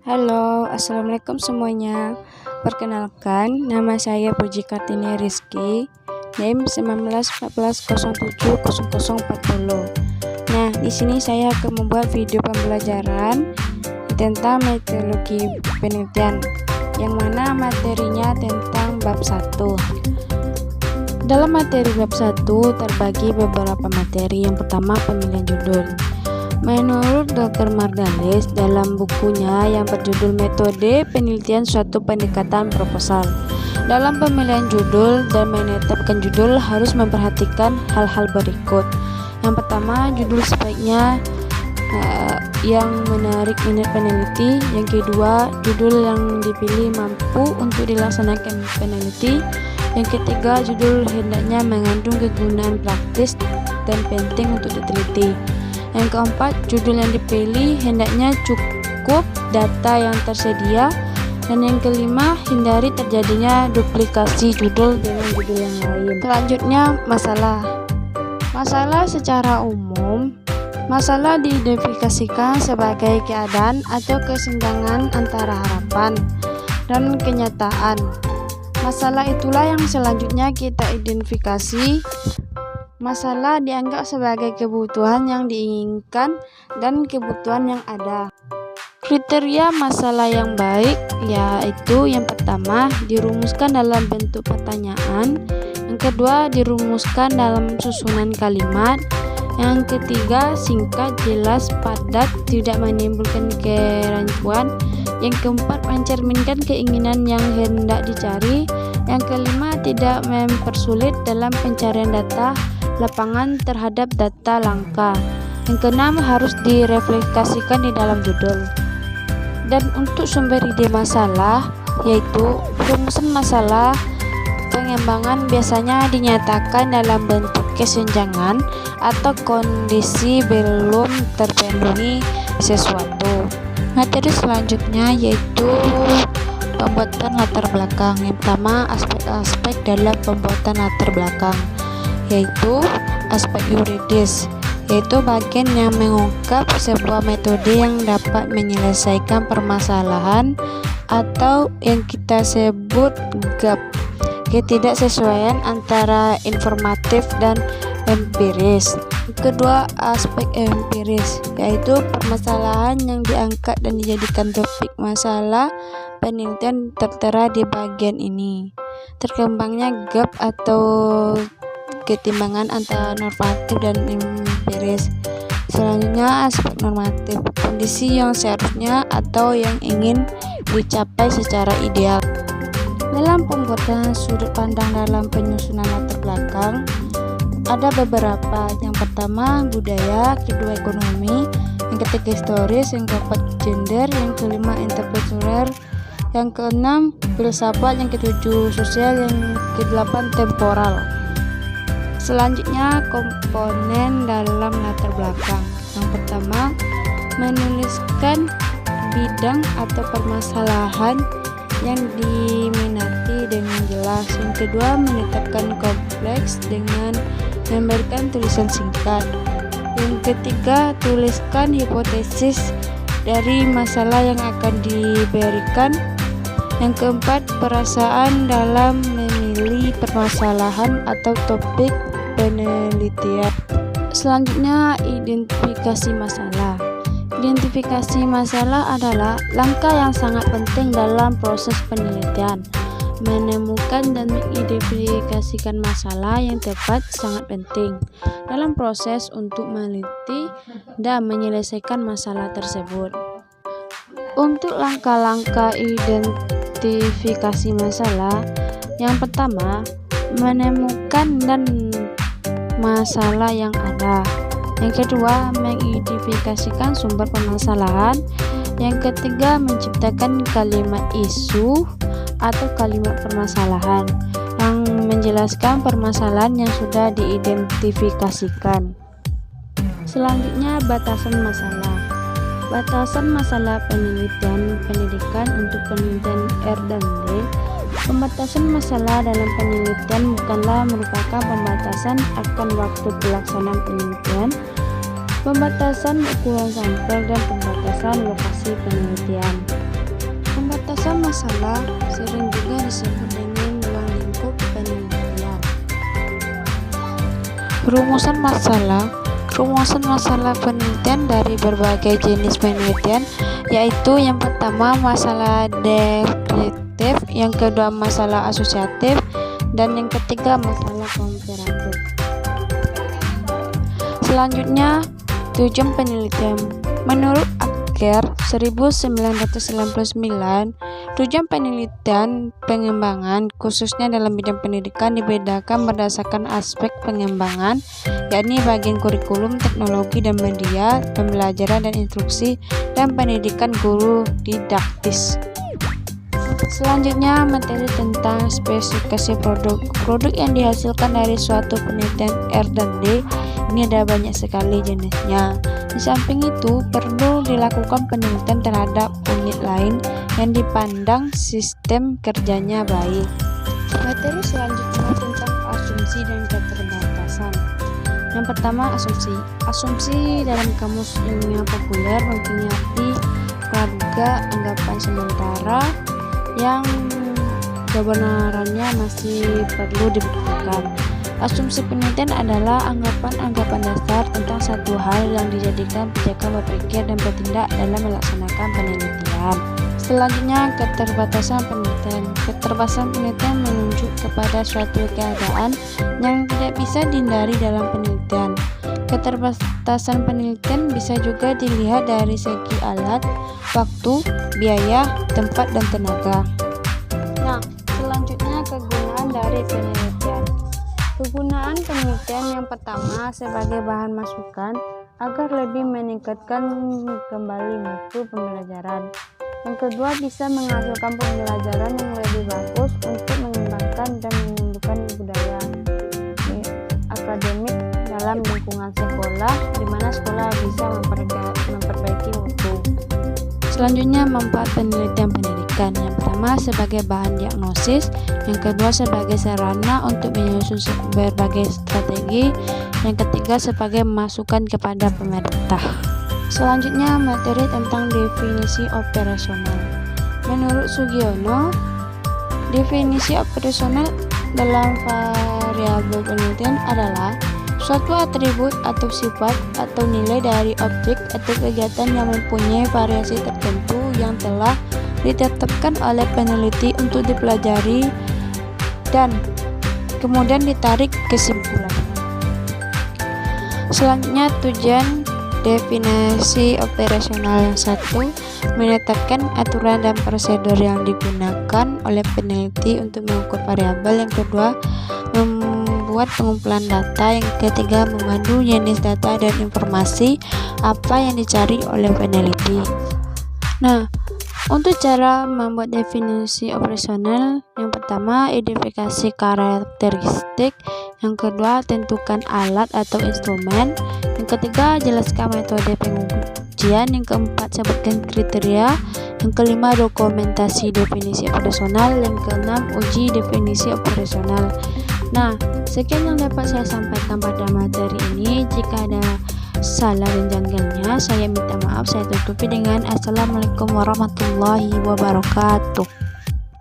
Halo, assalamualaikum semuanya. Perkenalkan, nama saya Puji Kartini Rizky, NIM 1914070040. Nah, di sini saya akan membuat video pembelajaran tentang metodologi penelitian, yang mana materinya tentang bab 1. Dalam materi bab 1 terbagi beberapa materi. Yang pertama, pemilihan judul. Menurut Dr. Mardalis dalam bukunya yang berjudul Metode Penelitian Suatu Pendekatan Proposal, dalam pemilihan judul dan menetapkan judul harus memperhatikan hal-hal berikut. Yang pertama, judul sebaiknya yang menarik minat peneliti. Yang kedua, judul yang dipilih mampu untuk dilaksanakan peneliti. Yang ketiga, judul hendaknya mengandung kegunaan praktis dan penting untuk diteliti. Yang keempat, judul yang dipilih hendaknya cukup data yang tersedia. Dan yang kelima, hindari terjadinya duplikasi judul dengan judul yang lain. Selanjutnya, masalah. Masalah secara umum, masalah diidentifikasikan sebagai keadaan atau kesenjangan antara harapan dan kenyataan. Masalah itulah yang selanjutnya kita identifikasi. Masalah dianggap sebagai kebutuhan yang diinginkan dan kebutuhan yang ada. Kriteria masalah yang baik yaitu yang pertama, dirumuskan dalam bentuk pertanyaan. Yang kedua, dirumuskan dalam susunan kalimat. Yang ketiga, singkat, jelas, padat, tidak menimbulkan kerancuan. Yang keempat, mencerminkan keinginan yang hendak dicari. Yang kelima, tidak mempersulit dalam pencarian data lapangan terhadap data langka. Yang keenam, harus direfleksikan di dalam judul. Dan untuk sumber ide masalah, yaitu rumusan masalah pengembangan biasanya dinyatakan dalam bentuk kesenjangan atau kondisi belum terpenuhi sesuatu. Materi selanjutnya yaitu pembuatan latar belakang. Yang pertama, aspek-aspek dalam pembuatan latar belakang, yaitu aspek yuridis, yaitu bagian yang mengungkap sebuah metode yang dapat menyelesaikan permasalahan atau yang kita sebut gap, ketidaksesuaian antara informatif dan empiris. Kedua, aspek empiris, yaitu permasalahan yang diangkat dan dijadikan topik masalah penelitian tertera di bagian ini. Terkembangnya gap atau ketimbangan antara normatif dan empiris. Selanjutnya, aspek normatif, kondisi yang seharusnya atau yang ingin dicapai secara ideal. Dalam pembuatan sudut pandang dalam penyusunan latar belakang, ada beberapa. Yang pertama, budaya. Kedua, ekonomi. Yang ketiga, historis. Yang keempat, gender. Yang kelima, interkultural. Yang keenam, filsafat. Yang ketujuh, sosial. Yang kedelapan, temporal. Selanjutnya, komponen dalam latar belakang. Yang pertama, menuliskan bidang atau permasalahan yang diminati dengan jelas. Yang kedua, menetapkan kompleks dengan memberikan tulisan singkat. Yang ketiga, tuliskan hipotesis dari masalah yang akan diberikan. Yang keempat, perasaan dalam memilih permasalahan atau topik penelitian. Selanjutnya, identifikasi masalah. Identifikasi masalah adalah langkah yang sangat penting dalam proses penelitian. Menemukan dan mengidentifikasikan masalah yang tepat sangat penting dalam proses untuk meneliti dan menyelesaikan masalah tersebut. Untuk langkah-langkah identifikasi masalah, yang pertama, menemukan dan masalah yang ada. Yang kedua, mengidentifikasikan sumber permasalahan. Yang ketiga, menciptakan kalimat isu atau kalimat permasalahan yang menjelaskan permasalahan yang sudah diidentifikasikan. Selanjutnya, batasan masalah. Batasan masalah penelitian pendidikan untuk penelitian R dan D. Pembatasan masalah dalam penelitian bukanlah merupakan pembatasan akan waktu pelaksanaan penelitian, pembatasan ukuran sampel, dan pembatasan lokasi penelitian. Batasan masalah sering juga disebut dengan ruang lingkup penelitian. Rumusan masalah penelitian dari berbagai jenis penelitian, yaitu yang pertama masalah deskriptif, yang kedua masalah asosiatif, dan yang ketiga masalah komparatif. Selanjutnya, tujuan penelitian. Menurut Acker 1999, tujuan penelitian pengembangan khususnya dalam bidang pendidikan dibedakan berdasarkan aspek pengembangan, yakni bagian kurikulum, teknologi dan media, pembelajaran dan instruksi, dan pendidikan guru didaktis. Selanjutnya, materi tentang spesifikasi produk yang dihasilkan dari suatu penelitian R&D. Ini ada banyak sekali jenisnya. Di samping itu, perlu dilakukan penelitian terhadap unit lain yang dipandang sistem kerjanya baik. Materi selanjutnya tentang asumsi dan keterbatasan. Yang pertama, asumsi. Asumsi dalam kamus ilmiah populer mempunyai arti praduga, anggapan sementara yang kebenarannya masih perlu dibuktikan. Asumsi penelitian adalah anggapan-anggapan dasar tentang satu hal yang dijadikan pijakan berpikir dan bertindak dalam melaksanakan penelitian. Selanjutnya, keterbatasan penelitian. Keterbatasan penelitian menunjuk kepada suatu keadaan yang tidak bisa dihindari dalam penelitian. Keterbatasan penelitian bisa juga dilihat dari segi alat, waktu, biaya, tempat, dan tenaga. Nah, selanjutnya kegunaan dari penelitian. Kegunaan penelitian yang pertama sebagai bahan masukan agar lebih meningkatkan kembali mutu pembelajaran. Yang kedua, bisa menghasilkan pembelajaran yang lebih bagus untuk mengembangkan dan menumbuhkan budaya akademik dalam lingkungan sekolah, di mana sekolah bisa memperbaiki mutu. Selanjutnya, manfaat penelitian pendidikan. Yang pertama, sebagai bahan diagnosis. Yang kedua, sebagai sarana untuk menyusun berbagai strategi. Yang ketiga, sebagai masukan kepada pemerintah. Selanjutnya, materi tentang definisi operasional. Menurut Sugiono, definisi operasional dalam variabel penelitian adalah suatu atribut atau sifat atau nilai dari objek atau kegiatan yang mempunyai variasi tertentu yang telah ditetapkan oleh peneliti untuk dipelajari dan kemudian ditarik kesimpulan. Selanjutnya, tujuan definisi operasional. Yang satu, menetapkan aturan dan prosedur yang digunakan oleh peneliti untuk mengukur variabel. Yang kedua, membuat pengumpulan data. Yang ketiga, memandu jenis data dan informasi apa yang dicari oleh peneliti. Nah, untuk cara membuat definisi operasional, yang pertama, identifikasi karakteristik. Yang kedua, tentukan alat atau instrumen. Yang ketiga, jelaskan metode pengujian. Yang keempat, sebutkan kriteria. Yang kelima, dokumentasi definisi operasional. Yang keenam, uji definisi operasional. Nah, sekian yang dapat saya sampaikan pada materi ini. Jika ada salah dan janggalnya, saya minta maaf. Saya tutupi dengan Assalamualaikum warahmatullahi wabarakatuh.